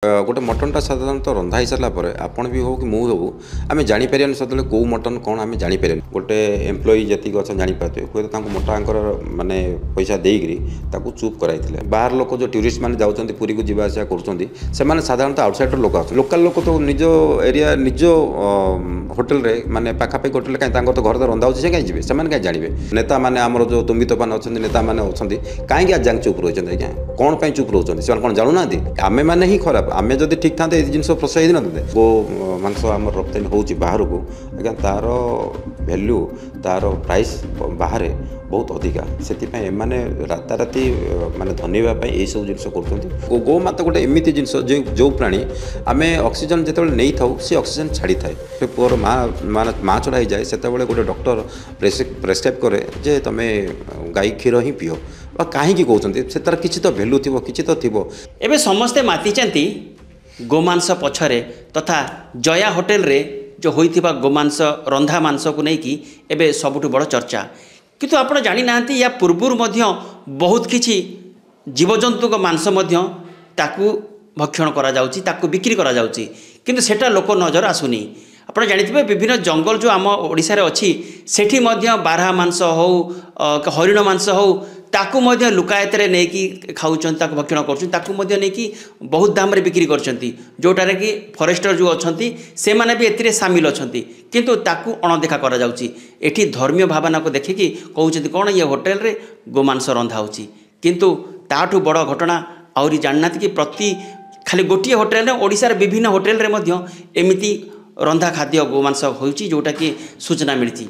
गोटे मटनटा साधारणतः रंधा हो सारापर आपण भी हो कि मुझे हो आम जापर सदा कौ मटन कौन आम जापर गोटे एम्प्लॉई जी अच्छा जापारे हुए तो मोटांकर मानने पैसा देकर चुप कराई बाहर लोक जो टूरिस्ट मैंने जाऊँच पुरी को जावास कर साधारणतः आउटसाइडर लोक आस लोकाल लोक तो निज एरिया निज होटेल रे माने पाखापाखि होटेल कहीं तो घर तो रंधा हो कहीं जी से कहीं जानवे नेता मैंने आमर जो तुम्बी तोफान अच्छा नेता मैंने अच्छा कहीं जांग चुप रही आज्ञा कौन पर चुप रोच से कौन जानूना आम मैंने ही खराब आमे जदि ठीक था ये जिन प्रोत्साहित ना गो मांस आम रप्तानी हो बाहर को आज्ञा तार भैल्यू तार प्राइस बाहर बहुत अधिका से एमाने राताराति माने धनीवाई यही सब जिन कर गोमाता गोटे एमती जिन जो प्राणी आम ऑक्सीजन जो नहीं था सी ऑक्सीजन छाड़ी थाए पुअर माँ चढ़ाई जाए से गोटे डॉक्टर प्रेस्क्राइब करे जे तुम गाई क्षीर ही पीओ कहीं कहते से तार किसी तो भैल्यू थी कि तो थी एवं समस्ते मातिचांती गोमांस पछरे तथा जया होटेल रे जो होइथिबा गोमांस रंधा मांस को लेकिन एवं सबुठु बड़ चर्चा किंतु आपण जानी नांती या पूर्वर मध्य बहुत किछि जीवजंतु को मांस मध्य ताकू भक्षण करा जाउची ताकू बिक्री करा जाउची किंतु सेटा लोक नजर आसुनी आप जानिथिबे विभिन्न जंगल जो आम ओडिसा रे अछि सेठी मध्य बारहा मांस हो हरिण मांस हो ताकू मध्य लुकायत रे नेकी खाउछन ताकू भक्षण करछन ताकू मध्य नेकी बहुत दाम रे बिक्री करछंती जोटारे कि फॉरेस्टर जो अछंती से माने भी एतिरे शामिल अछंती किंतु ताकू अणदेखा करा जाउची एठी धर्मीय भावना को देखिकी कहउछंती कोन ये होटल रे गोमांस रंधा होची किंतु ताठू बड़ घटना आउरी जाननाथि कि प्रति खाली गोटिए होटल रे ओडिसा रे विभिन्न होटल रे मध्य एमिति रंधा खाद्य गोमांस होची जोटा कि सूचना मिलती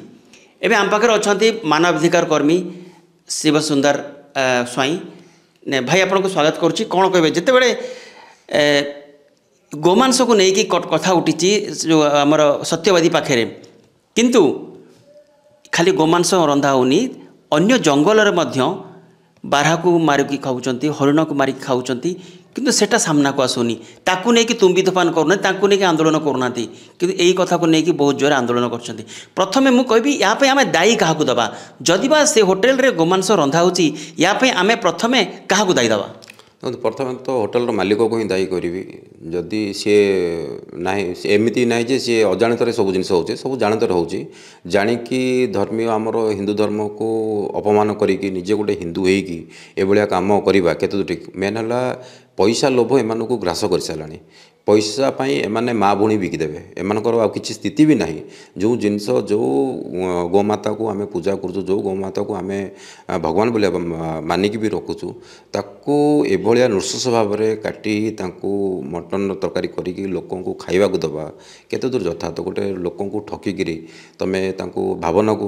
एवं आम पाखे अच्छा मानवाधिकार कर्मी शिव सुंदर स्वाई ने भाई आपन को स्वागत करुच्ची कौन कहे जिते बड़े गोमांस को लेकिन कथा उठी जो आमर सत्यवादी पाखे किंतु खाली गोमांस रंधा होनी अन्य जंगल बारहा को मारिकी खाऊँच हरिण को मारिकी खाऊँच किंतु सेटा सामना को आसुनी ताकू नहीं कि तुम्बी तोफान करूना ताकू नहीं कि आंदोलन करूना किंतु यही कथा को लेकिन बहुत जोर आंदोलन कर प्रथमे मुझे कहबी यापे आम दायी क्या दबा जदिबा से होटेल रे गोमांस रंधा होची यापे आम प्रथमे क्या दायी दबा प्रथम तो होटेल मालिक को ही दायी करी जदि सी ना एमती ना जे सी अजाणत सब जिन हो सब जानत हो जाणिकी धर्मीय आमर हिंदू धर्म को अपमान करी निजे गोटे हिंदू होया काम करवा केत ठीक मेन है पैसा लोभ एम को ग्रास कर सारा पैसा पाई एमाने माँ भूणी बिकिदेवे एमनकर आ किसी स्थिति भी नहीं जो जिनस जो गोमाता को आम पूजा करूँ जो गोमाता को आम भगवान बोलिया मानिक भी रखुचु ताकू एभलिया नृशंस भाव में काटी मटन तरकारी करी लोक खावा दबा केते दूर यथार्थ गोटे लोक ठकिकी तुम भावना को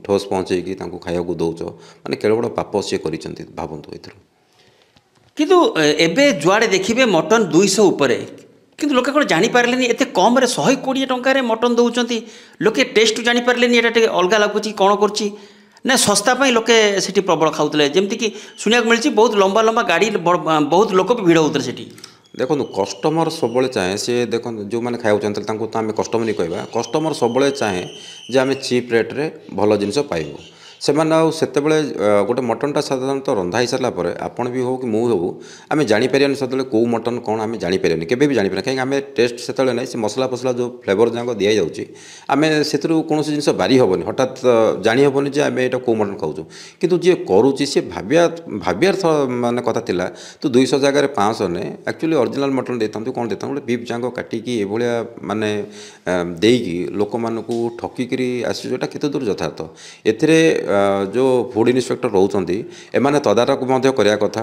ठोस पहुँचेकी खाया दौच माने केड़ बड़ पाप सी कर भावतु ए किंतु एबे जुआड़े देखिए मटन 200 उपरे किंतु लोके कौन जानीपारे एत कम 120 टकर मटन दौरान लोके टेस्ट जानीपारे ये अलग लगुच कौन कर सस्ता लोके से प्रबल खाऊले जमीक शुणा मिली बहुत लंबा लंबा गाड़ी बहुत लोक भी भिड़ होते से देखो कस्टमर सब चाहे सी देख जो मैंने खाया चाहते तो आम कस्टमर नहीं कहवा कस्टमर सब चाहे जे आम चीप रेट्रे भल जिन पाइबू से गोटे मटनटा साधारणतः रंधा हो सारापर आपण भी हो कि मुझे हो आम जापर सदा कौ मटन कौन आम जापर केवे भी जापर कहीं आम टेस्ट से ना से मसला फसला जो फ्लेवर जाक दि जाऊँगी आम से कौन जिन बारी हेनी हठात जानी हेनी जे आम यहाँ कौ मटन खाऊँ कितु जी करुच्ची सी भावियार मानने कथा था तो 200 जगह 500 ने एक्चुअली ओरिजिनल मटन देता कौन देता गोटे बीफ जाक काटिकी एभलिया माने देकी लोक मानू ठकिकी आसटा केते दूर यथार्थ एथिरे जो फूड इन्स्पेक्टर रोचंती एमाने तदारक मध्य करिया कथा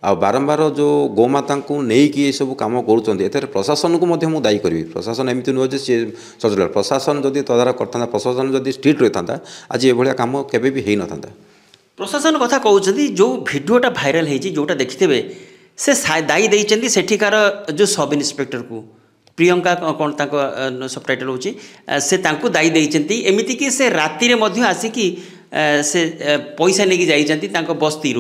आ बारंबार जो गोमाता को लेकिन सब कम कर प्रशासन को मु दायी करी प्रशासन एमती नुह जे सी सजल प्रशासन जदि तदारक करता प्रशासन जदि स्ट्रिक्ट रही था आज ये काम केवे भी हो न था प्रशासन कथा कहते जो भिडटा भाइराल होती जोटा देखिथे से दायी देती सेठिकार जो सब इन्स्पेक्टर को प्रियंका कौन सब टाइटल हो से दायी देती एमती कि से राति आसिकी से पैसा नहीं जाइए बस्ती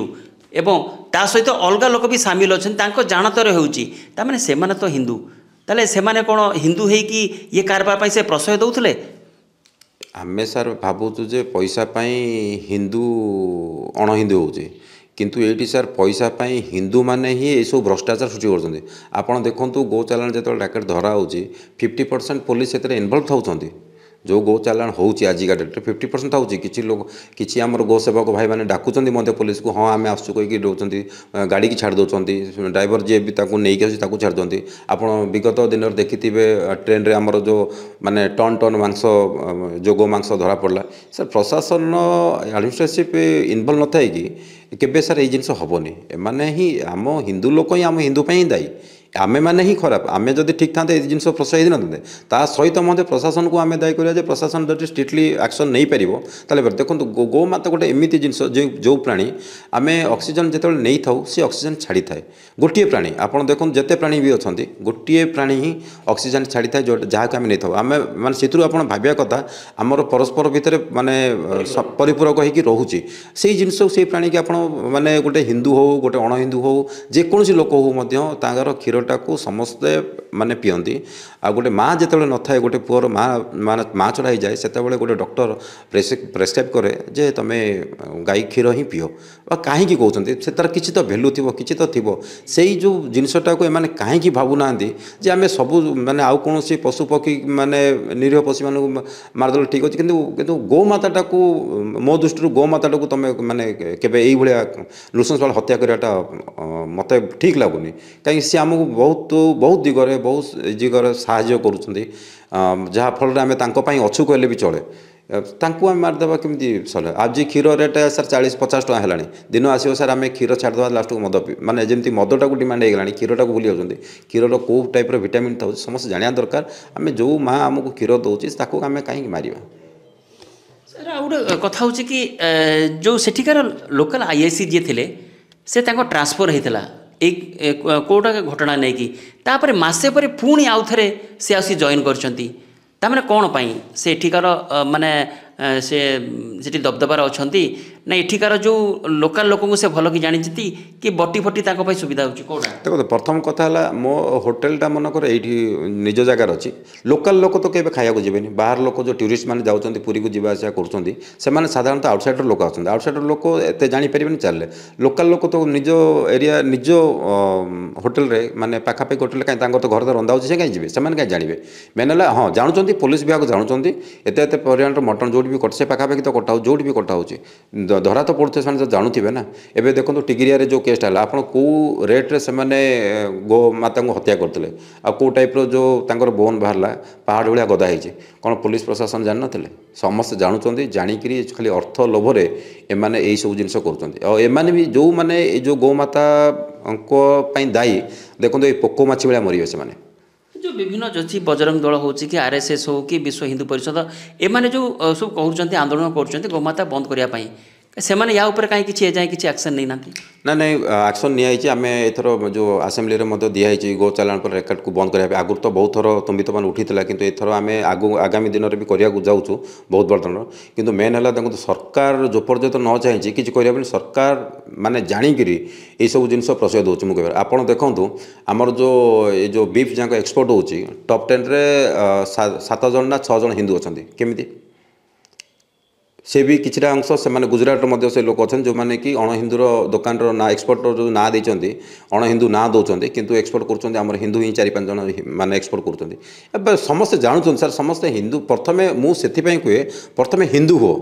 एवं ता सहित अलग लोक भी सामिल अच्छा जानतर होने से तो हिंदू ताले से कौन हिंदू है कि ये कारबार से प्रशय दौले आमे सार भावुँ जे पैसा हिंदू अण हिंदू हो किंतु ये सर पैसा हिंदू मैंने ही ये भ्रष्टाचार सृष्टि कर आप देखो गो चालाण जो डाकेट धरा हो 50% पुलिस इनवल्व होती जो गो चालाण होजिका डेट्रे 50% होची किसी लोग किसी आम गो सेवक भाई मैंने डाकुंट पुलिस को हाँ आम आसू कहीकि रोच गाड़ी की छाड़ दौरान ड्राइवर जी भी नहीं छाड़ दिखाँ आप विगत दिन देखि ट्रेन रे आमर जो माने टन टन मांस जो गो मांस धरा पड़ा सर प्रशासन एडमिनिस्ट्रेटिव इनवल्व न थाए कि केबे सर ये जिनस हेनी एमाने ही आम हिंदू लोक ही आम हिंदू ही दायी आमे मैंने ही खराब आमे जदि ठीक था जिन प्रोत्साहित न ता सहित मध्य प्रशासन को आम दायी करा प्रशासन जब स्ट्रिक्टली एक्शन नहीं पार देखो गो माता गोटे एमती जिन जो प्राणी आम ऑक्सीजन जो नहीं था सी ऑक्सीजन छाड़ी थाए गोटे प्राणी आप देखो जिते प्राणी भी अच्छा गोटे प्राणी ही ऑक्सीजन छाड़ी थाए जो जहाँ आम नहीं था आम मानते से आप भाविया कथा आमर परस्पर भितर माने परिपूरक होगी रोचे से जिनस से प्राणी की आप माने गोटे हिंदू हो गोटे अण हिंदू हो जेकोसी लोक हो क्षीर को समस्ते माने पियंती आ गोटे माँ जो न था गोटे पुअर माँ माँ चढ़ा जाए से गोटे डॉक्टर प्रेस्क्राइब करे जे तुम्हें गाई क्षीर ही पियो कहीं कहते से तार किसी तो भैल्यू थी किसी तो थी से जो जिनसटा को एम कहीं भावुना जे आम सबू माने आउ कौन पशु पक्षी माने निरीह पशु मान मारदेल ठीक अच्छे किंतु गोमाता को मो दृष्टि गोमाता को तुम माने केबे यही भाया नृशंस हत्या कराटा मत ठीक लगुनि कहीं सी आमको बहुत बहुत दिगरे बहुत दिगरे साहाय्य करूँ आम अच्छु कहले भी चले तांकु आम मारदेवा केमती चले आज क्षीर रेट सर 40-50 टका है दिन आसो सर आम क्षीर छाड़देवा लास्ट को मद माने जमी मदटा को डिमांड होगा क्षीरटा को भूली जाऊँगी क्षीर कौ टाइप विटामिन था समस्त जाना दरकार आम जो माँ आमको क्षीर दौर आम कहीं मार सर आ गोटे कथा हूँ कि जो सेठिकार लोकल आईआईसी जी थे से ट्रांसफर होता एक कोटा घटना नहीं कि तापर मसे पर पुणी आउ थे से आसी जॉइन करछंती तामने कौन पाई से एठिकार माने से सेठी दबदबार अछंती ना एठिकार जो लोकल लोक से भल कि जानी कि बटी फटी ताको सुविधा होची कोडा देखो प्रथम कथा है मो होटेलटा मनकर ये निज जगार अच्छी लोकल लोक तो केबे खाया जीवेनि बाहर लोक जो टूरिस्ट मैंने जाऊँच पुरी को जीवा आसा कर साधारणतः आउटसाइडर लोक आसते आउटसाइडर लोक एत जापर चलने लोकल लोक तो निज एरिया निज होटेल रे माने पाखापाखि होटेल कहीं तो घर तो रंधा होची से कहीं जी से कहीं जानवे मेन है हाँ जानते पुलिस विभाग जानते एत परिमाण मटन जो भी कट से पाखापाखि तो कटा जो भी कटा हो धरा तो पड़ते से जानूे ना एवं देखो टिगिरिया जो केसटा है आप कौ रेट्रे से गो माता को हत्या करते आउ टाइप जो बोन बाहर पहाड़ भाया गदा होती कौन पुलिस प्रशासन जान ना समस्त जानते जाणिकी खाली अर्थ लोभर एमाने यही सब जिन कर भी जो मैंने जो गोमाता दायी देखो ये पोको माछी भाया मरवे से जो विभिन्न जि बजरंग दल हो कि आरएसएस हो कि विश्व हिंदू परिषद एमाने जो सब कहते आंदोलन कर गोमाता बंद करने से मैंने या ऊपर कहीं किसी एजाएं किसी एक्शन नहीं ना ना नहीं एक्शन नहीं आम एथर जो आसेम्बली में दिखाई गो चालाण पर रेकर्ड को बंद करने आगुरी तो बहुत थर तुम्बित मान उठी कि एथर आम आगामी दिन में भी करने जाऊँ बहुत बर्तन किंतु मेन है देखो सरकार जो पर्यंत न चाहिए कि सरकार माने जाणिकी ये सब जिन प्रसय दूसरी मुझे आप देखूँ आमर जो बीफ जाक एक्सपोर्ट हो टॉप 10 रे 7 जन ना 6 जन हिंदू अच्छा केमी से भी किसी अंश से गुजरात से लोक अच्छा जो मैंने कि अण हिंदूर दुकान ना एक्सपोर्टर जो ना देते अण हिंदू ना दौरान किंतु एक्सपोर्ट कर आम हिंदू ही 4-5 जन मैंने एक्सपोर्ट कर समस्ते जानते सर समस्ते हिंदू प्रथमे मुझे कहे प्रथमे हिंदू हो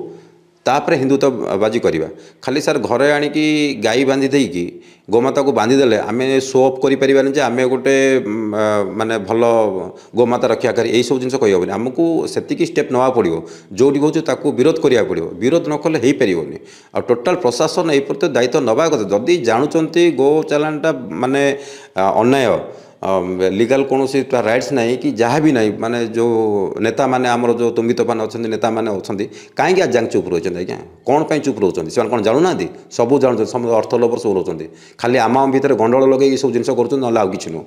तापर हिंदुत्व बाजी करवा खाली सर घरे आणिकी गाई बांधी देकी गोमाता को बांधीदेले आम शो अफ करें आम गोटे माने भल गोमाता रक्षा करी यही सब जिन कही आमको से स्टेप नवा पड़ो जोटी कहूँ विरोध करा पड़ो विरोध न कले हो पारनि आ टोटाल प्रशासन ये प्रति दायित्व नवा कथा जदि जानते गो चालाणटा माने अन्याय लीगल कौन राइट्स नहीं कि जहाँ भी नहीं माने जो नेता माने आमर जो तुम्बित मान अच्छा नेता मैंने अच्छा कहीं आज जाए चुप रही आज्ञा कौन पर चुप रोच से कौन जानूना सबू जानते सब अर्थ लोभर सब रोच खाली आम भितर गंडल लगे सब जिन कर कि नुह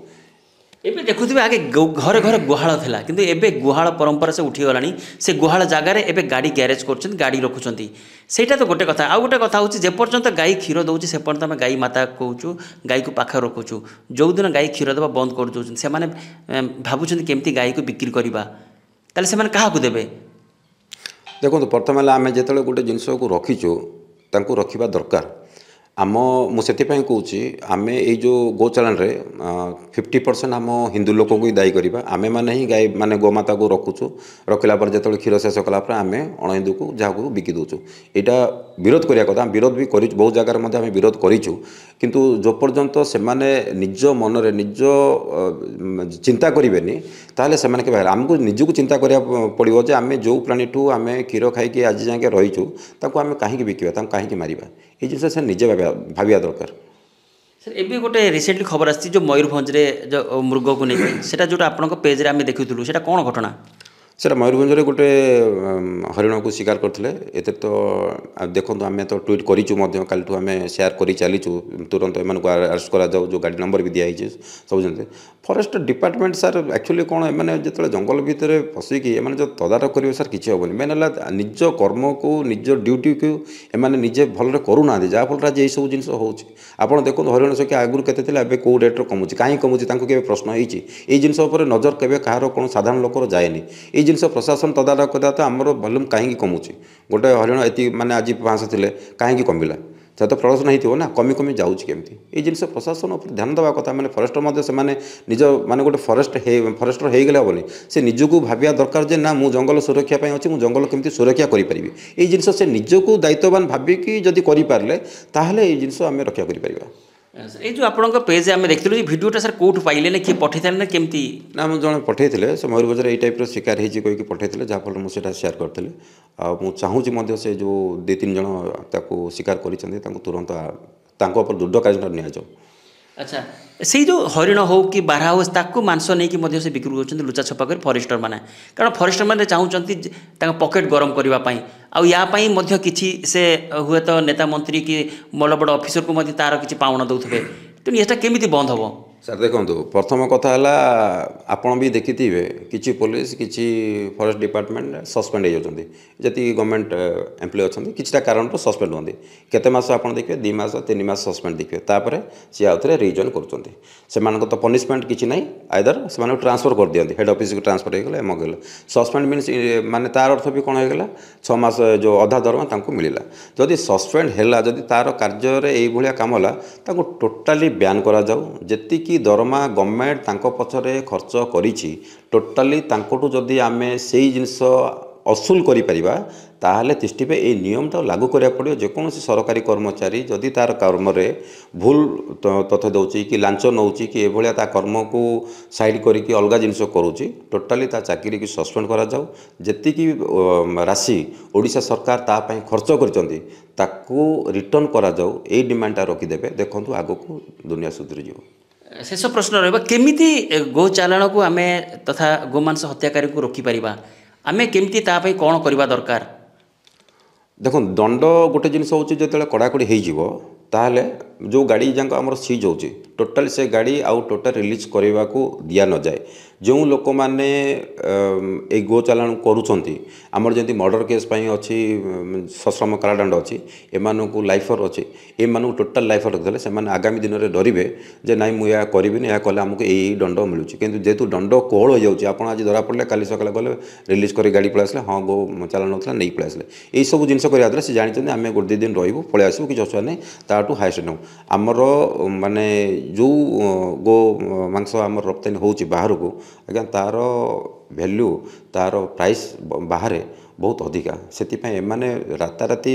एबे देखुथिबे आगे घरे घरे गुहाल थिला किंतु एबे गुहाल परंपरा से उठी गलानी से गुहाल जगार एबे गाड़ी गैरेज करछन गाड़ी रखुछंती सेटा तो गोटे कथा आ गोटे कथा होची जे पर्यंत गाई क्षीर दउची से पर्यंत हम गाई माता कहूचु गाई को पाखे रखुचु जो दिन गाई क्षीर देबा बंद कर दउछन से माने भाबुछन केमती गाई को बिक्री करबा ताले से माने काहा को देबे देखो प्रथम आम जो गोटे जिनस को रखीचु तांको रखिबा दरकार आम मुझे कौची आम यो गोचालान 50% आम हिंदू लोक को दायी करवा आमे मैंने ही गाय माने गोमाता को रखुचु रखला जो क्षीर शेष कलापर आम अण हिंदू को जहाँ बिकी दूचु यहाँ विरोध करने कथा विरोध भी कर बहुत जगार आम विरोध करूँ किंतु जो पर्यंत से निज मनरे निज चिंता करें ताहले से आमको निजक चिंता करा पड़ो जे आम जो प्राणी ठू आम क्षीर खाई आज जाए रहीचु आम कहीं बिकवा कहीं मारिबा ये जिन से निजे भाविया दरकार। सर एबी गोटे रिसेंटली खबर आसी जो मयूरभंज जो मृग को नहीं सेटा जोटा आपन पेज आम देखुलू सेटा कौन घटना सेटा मयूरभंज गोटे हरिण को शिकार करते एत तो देखो आम तो ट्वीट करूँ कालू आम सेयार कर चलीचु तुरंत एम अरेस्ट करा जो गाड़ी नंबर भी दिखाई सब जन फरेस्ट डिपार्टमेंट सार एक्चुअली कौन मैंने जो जंगल भितर पशिकी एम जो तदारख करेंगे सार किसी हेनी मेन है निज कर्म को निज ड्यूटी को एम निजे भल करूना जहाँफल आज सब जिन होपण देखो हरिण संख्या आगुरी के कौ रेट्रे कमुची कहीं कमुची के प्रश्न होती जिन नजर के कहार कौन साधारण लोकर जाएनि ये जिन प्रशासन तदारख करा तो आमर भल्यूम कहीं कमुची गोटे हरिण ये माने आज 500 थे कहीं कमिला से तो प्रदर्शन होती ना कमी कमी जाऊँगी केमती ये जिन प्रशासन उपर ध्यान देवा कथा मैंने फरेस्टर से निज माने गोटे फरेस्टर हो गले हेनी से निजक भाविया दरकार जे ना मु जंगल सुरक्षा अच्छी मुझे जंगल केमती सुरक्षा करें ये जिन से निजक दायित्ववान भाविकी जदि करें ताहले ये जिन आम रक्षा करें। ये जो आप पेज आम देखते भिडियोटा सर कौट पाइले ना किए पठे ना केमती ना मुझे जन पठे से मयूरभंज ये टाइप शिकार होती कहीकि पठे जहाँफल मुझे सेयार करी चाहूँगी से जो 2-3 जन शिकार कर तुरंत दृढ़ कार्यानुष्ठान नि जाऊ। अच्छा से जो हरिण हो कि बारहा हो ताकू मांस नहीं कि से बिक्री कर लुचा छपा कर फरेस्टर मैंने कारण फरेस्टर मैंने चाहूँगी पकेट गरम करने आपाई किसी से हुए तो नेता मंत्री कि बड़ बड़ ऑफिसर को तार किसी पावना दौथे तेणु यहाँ केमी बंद हम सर देखो प्रथम कथा आपड़ भी देखी थे कि पुलिस किसी फॉरेस्ट डिपार्टमेंट सस्पेंड हो जी गवर्नमेंट एम्प्लॉय अच्छा किसी कारण सस्पेंड होती केते मास आप देखिए 2 मास 3 मास सस्पेंड देखिए तापर सी आउ थे रिजॉइन कर तो पनिशमेंट किसी ना आइदर से ट्रांसफर कर दिखाते हेड ऑफिस को ट्रांसफर होगा मगल सस्पेंड मीनस माने तार अर्थ भी कौन होगा 6 मास जो अधा दरमा मिलला जदि सस्पेंड है जदि तार कार्य कम टोटाली ब्यान करा जी दरमा गवर्नमेंट पछरे खर्च करी टोटाली जदि आम से जिनस असूल करिपरिबा ताहले तिष्टिपे ए नियमटा लागू करिया पड़ियो जेकोसी सरकारी कर्मचारी जदि तार कर्म रे भूल तथ्य दउची कि लांच नउची कि एभलिया ता कर्म को साइड करिकि अलगा जिनिस करूची टोटाली ता चाकरी की सस्पेंड करा जाऊ जेति की राशि ओडिशा सरकार ता पई खर्च करचंती ताकू रिटर्न करा जाऊ ए डिमांडटा रखि देबे देखंतु आगो को दुनिया सुधरी जिवो। शेष प्रश्न रहा केमिति गो चालाण को आम तथा गोमांस हत्याकारी को रोकीपर आम केमती तापाई कौन करवा दरकार देखो दंड गोटे जिन हूँ जो कड़ाकड़ी हो ताहले जो गाड़ी जाक आम सीज हो टोटाल से गाड़ी आउ टोटाल रिलीज करने को दिया न जाए जो लोक मैंने ए गो चालाण करमर जमी मर्डर केस अच्छी सश्रम कारादंड अच्छी एम को लाइफर अच्छी एम टोटाल लाइफर रखिले से आगामी दिन में डरवे जे ना मुझे करी या कले आमको यही दंड मिलूँ किंतु जेहेतु दंड कोहल हो जाऊँगी आप आज धरा पड़े काली सकाल गले रिलीज कर गाड़ी पलि आसले हाँ गो चालाण होता नहीं पलि आसले यही सब जिन करा से जानते आम गोटे 2 दिन रही पलि आसू कि असुविधा नहीं ताठू हाएस्ट नौ आमर माने जो गो मांस आम रप्तानी हो बाहर को आज्ञा तार भैल्यू तार प्राइस बाहर बहुत अधिका से एमाने राताराति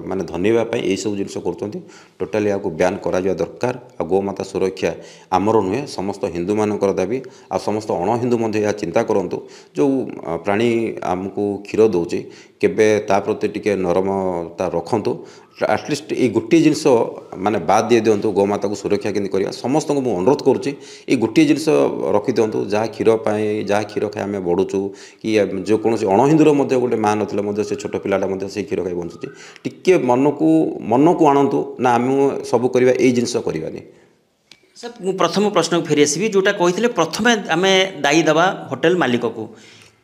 माने धनीवाई यही सब जिन कर टोटाली या ब्यान करा दरकार आ गोमाता सुरक्षा आमर नुहे समस्त हिंदू मानकर दाबी आ समस्त अण हिंदू यह चिंता करूँ जो प्राणी आमको क्षीर दौची केबे ता प्रति टिके नरमता रखंतु आटलिस्ट ये गोटे जिनस माने बाद दे दिंतु गोमाता को सुरक्षा केंद्र करवा समस्त को मुझे अनुरोध करुच्ची ये गोटे जिनस रखी दिंतु जहाँ क्षीर जहाँ क्षीर खाई आम बढ़ुचु कि जो कौन अण हिंदूर गोटे माँ ना से छोट पिलाटा से क्षीर खाई बंचुची टिके मन को आणतु ना आम सब करवा ये जिनस करवानी। सर मु प्रथम प्रश्न को फेरी आसबि जोटा कही प्रथम आम दायी दबा होटेल मालिक को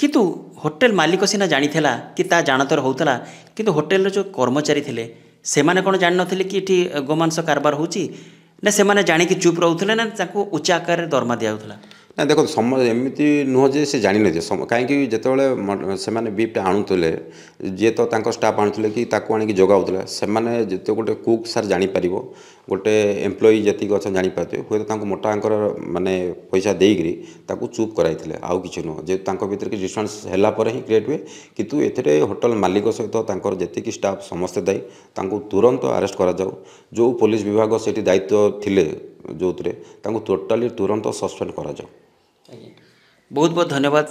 किंतु होटेल मालिक सीना जानी कि ता जानतर होता किंतु होटेल जो कर्मचारी थे से माने कौन जान नथिले कि ये गोमांस कारबार होची ना से माने जानी कि चुप रहउथले ना ताको उच्च आकार दरमा दिया होतला ନା ଦେଖନ୍ତୁ ଏମିତି ନୁହଁ ଯେ ସେ ଜାଣିନଥିବେ କାହିଁକି ଯେତେବେଳେ ସେମାନେ ବିଫ୍ଟା ଆଣୁଥିଲେ ଯିଏ ତ ତାଙ୍କ ଷ୍ଟାଫ୍ ଆଣୁଥିଲେ କି ତାକୁ ଆଣିକି ଯୋଗାଉଥିଲେ ସେମାନେ ଯେତେ ଗୋଟେ କୁକ୍ ସାର୍ ଜାଣିପାରିବ ଗୋଟେ ଏମ୍ପ୍ଲୟି ଯେତିକି ଅଛନ୍ତି ଜାଣିପାରୁଥିବେ ହୁଏତ ତାଙ୍କୁ ମୋଟା ଆଙ୍କର ମାନେ ପଇସା ଦେଇକରି ତାକୁ ଚୁପ୍ କରାଇଥିଲେ ଆଉ କିଛି ନୁହଁ ଯେହେତୁ ତାଙ୍କ ଭିତରେ କିଛି ଡିଷ୍ଟାନ୍ସ ହେଲା ପରେ ହିଁ କ୍ରିଏଟ୍ ହୁଏ କିନ୍ତୁ ଏଥିରେ ହୋଟେଲ ମାଲିକ ସହିତ ତାଙ୍କର ଯେତିକି ଷ୍ଟାଫ୍ ସମସ୍ତେ ଦାୟୀ ତାଙ୍କୁ ତୁରନ୍ତ ଆରେଷ୍ଟ କରାଯାଉ ଯେଉଁ ପୋଲିସ ବିଭାଗ ସେଠି ଦାୟିତ୍ୱ ଥିଲେ ଯେଉଁଥିରେ ତାଙ୍କୁ ତୁରନ୍ତ ସସ୍ପେଣ୍ଡ କରାଯାଉ। ବହୁତ ବହୁତ ଧନ୍ୟବାଦ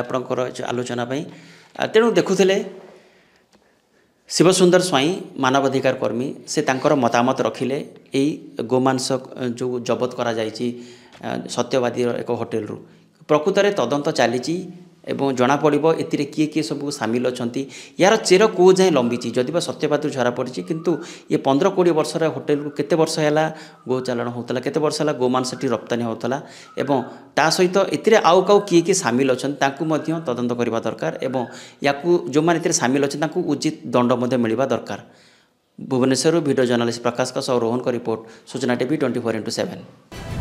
ଆପଣଙ୍କର ଆଲୋଚନା ପାଇଁ। ତେଣୁ ଦେଖୁଥିଲେ ଶିବସୁନ୍ଦର ସ୍ୱାଇଁ ମାନବାଧିକାର କର୍ମୀ ସେ ତାଙ୍କର ମତାମତ ରଖିଲେ ଏଇ ଗୋମାଂସ ଯେଉଁ ଜବତ କରାଯାଇଛି ସତ୍ୟବାଦୀର ଏକ ହୋଟେଲରୁ ପ୍ରକୃତରେ ତଦନ୍ତ ଚାଲିଛି ଏବଂ ଜଣାପଡ଼ିବ ଏଥିରେ କିଏ କିଏ ସବୁ ସାମିଲ ଅଛନ୍ତି ଏହାର ଚେର କେଉଁ ଯାଏଁ ଲମ୍ବିଛି ଯଦି ବା ସତ୍ୟବାଦୀରୁ ଝରାପଡ଼ିଛି କିନ୍ତୁ ଇଏ 15-20 ବର୍ଷର ହୋଟେଲରୁ କେତେ ବର୍ଷ ହେଲା ଗୋଚାଲାଣ ହେଉଥିଲା କେତେ ବର୍ଷ ହେଲା ଗୋମାଂସଟି ରପ୍ତାନି ହେଉଥିଲା ଏବଂ ତା ସହିତ ଏଥିରେ ଆଉ କିଏ କିଏ ସାମିଲ ଅଛନ୍ତି ତାଙ୍କୁ ମଧ୍ୟ ତଦନ୍ତ କରିବା ଦରକାର ଏବଂ ୟାକୁ ଯେଉଁମାନେ ଏଥିରେ ସାମିଲ ଅଛନ୍ତି ତାଙ୍କୁ ଉଚିତ ଦଣ୍ଡ ମଧ୍ୟ ମିଳିବା ଦରକାର। ଭୁବନେଶ୍ୱରରୁ ଭିଡ଼ିଓ ଜର୍ଣ୍ଣାଲିଷ୍ଟ ପ୍ରକାଶଙ୍କ ସହ ରୋହନଙ୍କ ରିପୋର୍ଟ ସୂଚନା ଟିଭି 24x7।